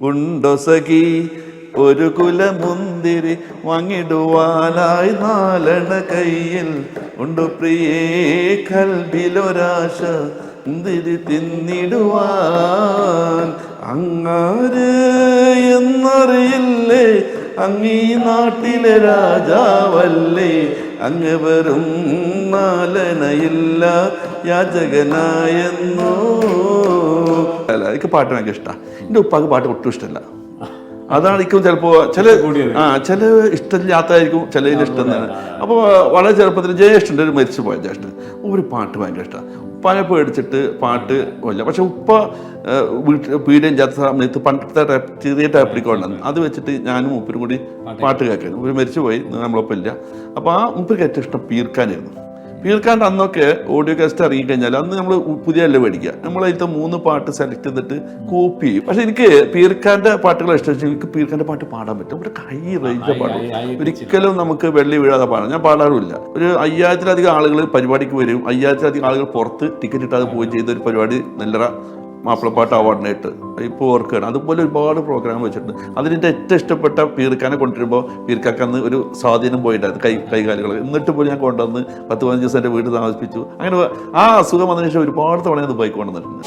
ഉണ്ടോ സഖി ഒരു കുലമുന്തിരി വാങ്ങിടുവാനായി 4 കയ്യിൽ ഉണ്ടു പ്രിയേ കൽബിലൊരാശ മുന്തിരി തിന്നിടുവാൻ അങ്ങാര് എന്നറിയില്ലേ അങ്ങീ നാട്ടിലെ രാജാവല്ലേ അങ്ങ് വെറും നാലനയില്ല യാചകനായെന്നോ. അല്ല എനിക്ക് പാട്ട് ഭയങ്കര ഇഷ്ടമാണ്. എൻ്റെ ഉപ്പാക്ക് പാട്ട് ഒട്ടും ഇഷ്ടമല്ല. അതായിരിക്കും ചിലപ്പോൾ ചില ഇഷ്ടമില്ലാത്തതായിരിക്കും, ചിലതിന് ഇഷ്ടം തന്നെ. അപ്പോൾ വളരെ ചെറുപ്പത്തിൽ ജ്യേഷ്ഠൻ്റെ ഒരു മരിച്ചു പോയ ജ്യേഷ്ഠൻ ഒരു പാട്ട് ഭയങ്കര ഇഷ്ടമാണ്. ഉപ്പാനെ പേടിച്ചിട്ട് പാട്ട് ഇല്ല. പക്ഷെ ഉപ്പ പീഡിയം ചെയ്യാത്ത സമയത്ത് പണ്ടത്തെ ചെറിയ ടൈപ്പ് റെക്കോർഡാണ്, അത് വെച്ചിട്ട് ഞാനും മൂപ്പരും കൂടി പാട്ട് കേൾക്കായിരുന്നു. ഒരു മരിച്ചു പോയി, നമ്മളൊപ്പം ഇല്ല. അപ്പോൾ ആ മൂപ്പർക്ക് ഏറ്റവും ഇഷ്ടം പീർക്കാനായിരുന്നു. പീർക്കാൻ്റെ അന്നൊക്കെ ഓഡിയോ കാസ്റ്റ് ഇറങ്ങിക്കഴിഞ്ഞാൽ അന്ന് നമ്മൾ പുതിയല്ല മേടിക്കുക, നമ്മളതിലത്തെ 3 പാട്ട് സെലക്ട് ചെയ്തിട്ട് കോപ്പി ചെയ്യും. പക്ഷെ എനിക്ക് പീർക്കാൻ്റെ പാട്ടുകൾ ഇഷ്ടം. എനിക്ക് പീർക്കാൻ്റെ പാട്ട് പാടാൻ പറ്റും. നമ്മുടെ കൈ റേഞ്ച പാടും, ഒരിക്കലും നമുക്ക് വെള്ളി വീഴാതെ പാടാം. ഞാൻ പാടാറുമില്ല. ഒരു 5000-ലധികം ആളുകൾ പരിപാടിക്ക് വരും, 5000-ലധികം ആളുകൾ പുറത്ത് ടിക്കറ്റ് ഇട്ടാതെ പോയി ചെയ്ത ഒരു പരിപാടി നെല്ലറ മാപ്പിളപ്പാട്ട് അവാർഡിനായിട്ട് ഇപ്പോൾ ഓർക്കുകയാണ്. അതുപോലെ ഒരുപാട് പ്രോഗ്രാം വെച്ചിട്ടുണ്ട്. അതിൻ്റെ ഏറ്റവും ഇഷ്ടപ്പെട്ട പീർക്കാനെ കൊണ്ടുവരുമ്പോൾ പീർക്കാക്ക് അന്ന് ഒരു സ്വാധീനം പോയിട്ടായിരുന്നു, കൈകാലുകൾ. എന്നിട്ട് പോലും ഞാൻ കൊണ്ടുവന്ന് 10-15 ദിവസം എൻ്റെ വീട് താമസിപ്പിച്ചു. അങ്ങനെ ആ അസുഖം വന്നതിന് ശേഷം ഒരുപാട് തവണ അത് ബൈക്ക് കൊണ്ടുവന്നിട്ടുണ്ട്.